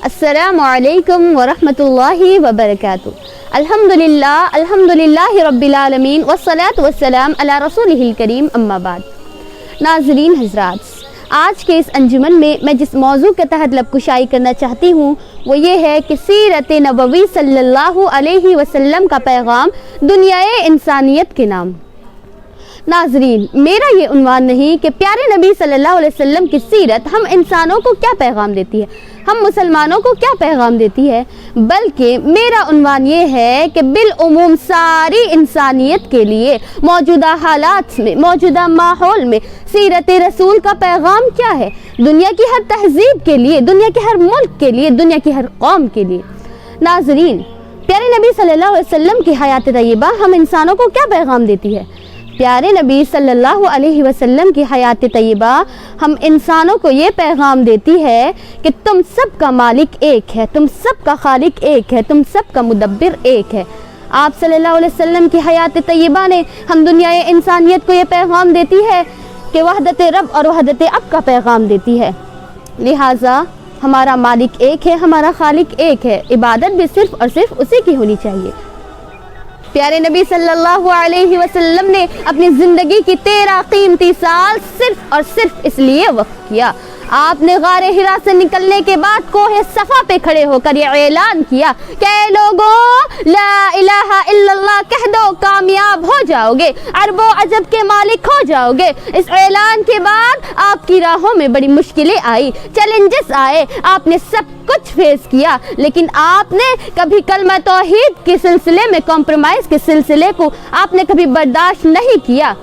السلام علیکم ورحمۃ اللہ وبرکاتہ. الحمدللہ رب العالمین والصلاة والسلام علی رسولہ الکریم، اما بعد. ناظرین حضرات، آج کے اس انجمن میں جس موضوع کے تحت لب کشائی کرنا چاہتی ہوں وہ یہ ہے کہ سیرت نبوی صلی اللہ علیہ وسلم کا پیغام دنیائے انسانیت کے نام. ناظرین، میرا یہ عنوان نہیں کہ پیارے نبی صلی اللہ علیہ وسلم کی سیرت ہم انسانوں کو کیا پیغام دیتی ہے، ہم مسلمانوں کو کیا پیغام دیتی ہے، بلکہ میرا عنوان یہ ہے کہ بالعموم ساری انسانیت کے لیے موجودہ حالات میں، موجودہ ماحول میں سیرت رسول کا پیغام کیا ہے، دنیا کی ہر تہذیب کے لیے، دنیا کے ہر ملک کے لیے، دنیا کی ہر قوم کے لیے. ناظرین، پیارے نبی صلی اللہ علیہ وسلم کی حیات طیبہ ہم انسانوں کو کیا پیغام دیتی ہے؟ پیارے نبی صلی اللہ علیہ وسلم کی حیات طیبہ ہم انسانوں کو یہ پیغام دیتی ہے کہ تم سب کا مالک ایک ہے، تم سب کا خالق ایک ہے، تم سب کا مدبر ایک ہے. آپ صلی اللہ علیہ وسلم کی حیات طیبہ نے ہم دنیائے انسانیت کو یہ پیغام دیتی ہے کہ وحدت رب اور وحدت اب کا پیغام دیتی ہے. لہٰذا ہمارا مالک ایک ہے، ہمارا خالق ایک ہے، عبادت بھی صرف اور صرف اسی کی ہونی چاہیے. پیارے نبی صلی اللہ علیہ وسلم نے اپنی زندگی کی 13 قیمتی سال صرف اور صرف اس لیے وقف کیا. آپ نے غار حرا سے نکلنے کے بعد کوہ صفا پہ کھڑے ہو کر یہ اعلان کیا کہ اے لوگوں، لا الہ الا اللہ کہہ دو، کامیاب ہو جاؤ گے، عرب و عجب کے مالک ہو جاؤ گے. اس اعلان کے بعد آپ کی راہوں میں بڑی مشکلیں آئی، چیلنجز آئے، آپ نے سب کچھ فیس کیا، لیکن آپ نے کبھی کلمہ توحید کے سلسلے میں کمپرومائز کے سلسلے کو آپ نے کبھی برداشت نہیں کیا.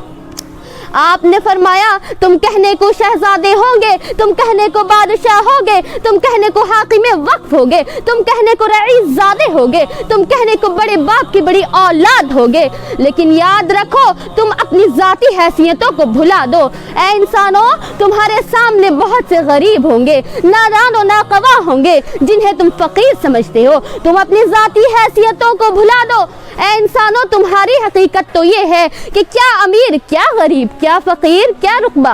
آپ نے فرمایا تم کہنے کو شہزادے ہوگے، تم کہنے کو بادشاہ ہوگے، تم کہنے کو حاکم وقف ہوگے، تم کہنے کو رئیس زادے ہوگے، تم کہنے کو بڑے باپ کی بڑی اولاد ہوگے، لیکن یاد رکھو تم اپنی ذاتی حیثیتوں کو بھلا دو. اے انسانوں، تمہارے سامنے بہت سے غریب ہوں گے، نادان و ناقوا ہوں گے جنہیں تم فقیر سمجھتے ہو، تم اپنی ذاتی حیثیتوں کو بھلا دو. اے انسانوں، تمہاری حقیقت تو یہ ہے کہ کیا امیر، کیا غریب، کیا فقیر، کیا رقبہ،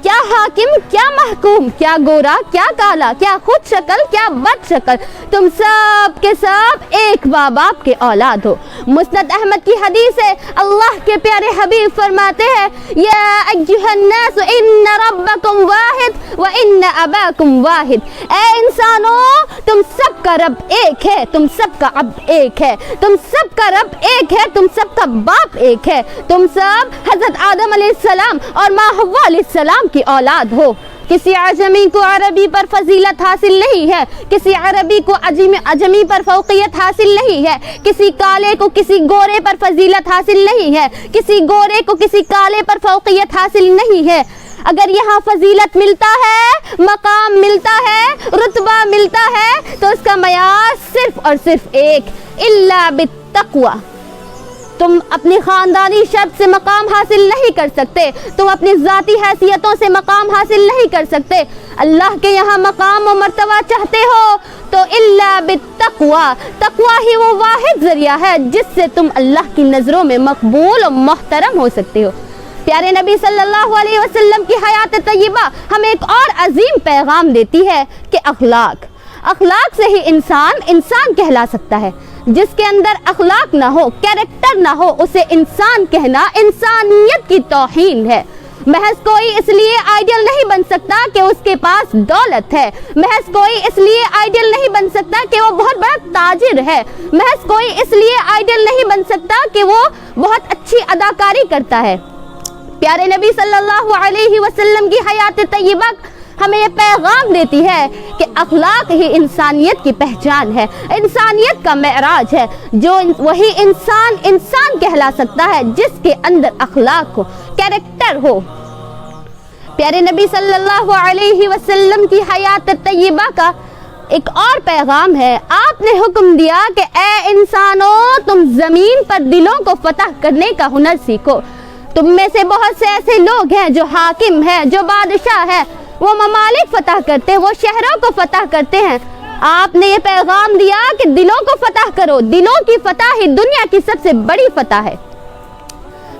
کیا حاکم، کیا محکوم، کیا گورا، کیا کالا، کیا خود شکل، کیا بد شکل، تم سب کے سب ایک باپ کے اولاد ہو. مسند احمد کی حدیث ہے، اللہ کے پیارے حبیب فرماتے ہیں، یا ایھا الناس ان ربکم واحد و ان اباکم واحد. اے انسانوں، تم سب کا رب ایک ہے، تم سب کا اب ایک ہے، تم سب کا رب ایک ہے، تم سب کا باپ ایک ہے، تم سب حضرت آدم علیہ السلام اور ماں حوا علیہ السلام کی اولاد ہو. کسی عجمی کو عربی پر فضیلت حاصل نہیں ہے، کسی عربی کو عجمی پر فوقیت حاصل نہیں ہے، کسی کالے کو کسی گورے پر فضیلت حاصل نہیں ہے، کسی گورے کو کسی کالے پر فوقیت حاصل نہیں ہے. اگر یہاں فضیلت ملتا ہے، مقام ملتا ہے، رتبہ ملتا ہے تو اس کا معیار صرف اور صرف ایک، الا بالتقوی. تم اپنی خاندانی شرط سے مقام حاصل نہیں کر سکتے، تم اپنی ذاتی حیثیتوں سے مقام حاصل نہیں کر سکتے. اللہ کے یہاں مقام و مرتبہ چاہتے ہو تو الا بالتقوی، تقوی ہی وہ واحد ذریعہ ہے جس سے تم اللہ کی نظروں میں مقبول و محترم ہو سکتے ہو. پیارے نبی صلی اللہ علیہ وسلم کی حیات طیبہ ہمیں ایک اور عظیم پیغام دیتی ہے کہ اخلاق سے ہی انسان کہلا سکتا ہے. جس کے اندر اخلاق نہ ہو، کیریکٹر نہ ہو، اسے انسان کہنا انسانیت کی توہین ہے. محض کوئی اس لیے آئیڈیل نہیں بن سکتا کہ اس کے پاس دولت ہے، محض کوئی اس لیے آئیڈیل نہیں بن سکتا کہ وہ بہت بڑا تاجر ہے، محض کوئی اس لیے آئیڈیل نہیں بن سکتا کہ وہ بہت اچھی اداکاری کرتا ہے. پیارے نبی صلی اللہ علیہ وسلم کی حیات طیبہ ہمیں یہ پیغام دیتی ہے کہ اخلاق ہی انسانیت کی پہچان ہے، انسانیت کا معراج ہے. جو وہی انسان کہلا سکتا ہے جس کے اندر اخلاق ہو، کیریکٹر ہو. پیارے نبی صلی اللہ علیہ وسلم کی حیات طیبہ کا ایک اور پیغام ہے. آپ نے حکم دیا کہ اے انسانوں، تم زمین پر دلوں کو فتح کرنے کا ہنر سیکھو. تم میں سے بہت سے ایسے لوگ ہیں جو حاکم ہیں، جو بادشاہ ہیں، وہ ممالک فتح کرتے ہیں، وہ شہروں کو فتح کرتے ہیں. آپ نے یہ پیغام دیا کہ دلوں کو فتح کرو. دلوں کی فتح ہی دنیا کی سب سے بڑی فتح ہے.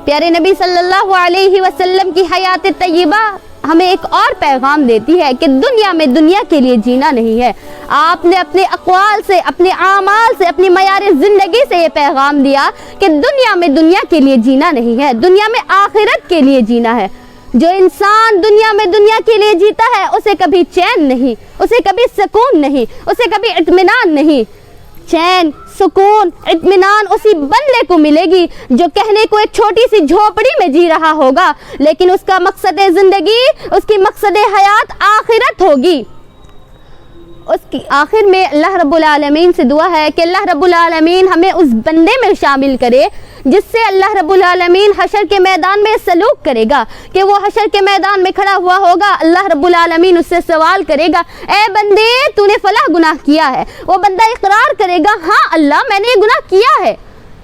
پیارے نبی صلی اللہ علیہ وسلم کی حیات طیبہ ہمیں ایک اور پیغام دیتی ہے کہ دنیا میں دنیا کے لیے جینا نہیں ہے۔ آپ نے اپنے اقوال سے، اپنے اعمال سے، اپنی معیار زندگی سے یہ پیغام دیا کہ دنیا میں دنیا کے لیے جینا نہیں ہے، دنیا میں آخرت کے لیے جینا ہے۔ جو انسان دنیا میں دنیا کے لیے جیتا ہے اسے کبھی چین نہیں، اسے کبھی سکون نہیں، اسے کبھی اطمینان نہیں۔ چین، سکون، اطمینان اسی بندے کو ملے گی جو کہنے کو ایک چھوٹی سی جھونپڑی میں جی رہا ہوگا، لیکن اس کا مقصد زندگی، اس کی مقصد حیات آخرت ہوگی۔ اس کی آخر میں اللہ رب العالمین سے دعا ہے کہ اللہ رب العالمین ہمیں اس بندے میں شامل کرے جس سے اللہ رب العالمین حشر کے میدان میں سلوک کرے گا، کہ وہ حشر کے میدان میں کھڑا ہوا ہوگا، اللہ رب العالمین اس سے سوال کرے گا، اے بندے تو نے فلاں گناہ کیا ہے۔ وہ بندہ اقرار کرے گا، ہاں اللہ میں نے یہ گناہ کیا ہے،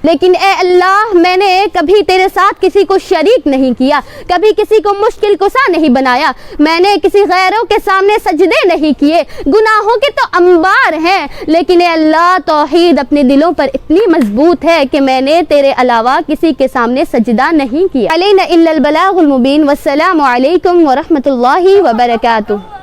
لیکن اے اللہ میں نے کبھی تیرے ساتھ کسی کو شریک نہیں کیا، کبھی کسی کو مشکل کشا نہیں بنایا، میں نے کسی غیروں کے سامنے سجدے نہیں کیے۔ گناہوں کے تو انبار ہیں، لیکن اے اللہ توحید اپنے دلوں پر اتنی مضبوط ہے کہ میں نے تیرے علاوہ کسی کے سامنے سجدہ نہیں کیا۔ علینا الا البلاغ المبین، والسلام علیکم ورحمۃ اللہ وبرکاتہ۔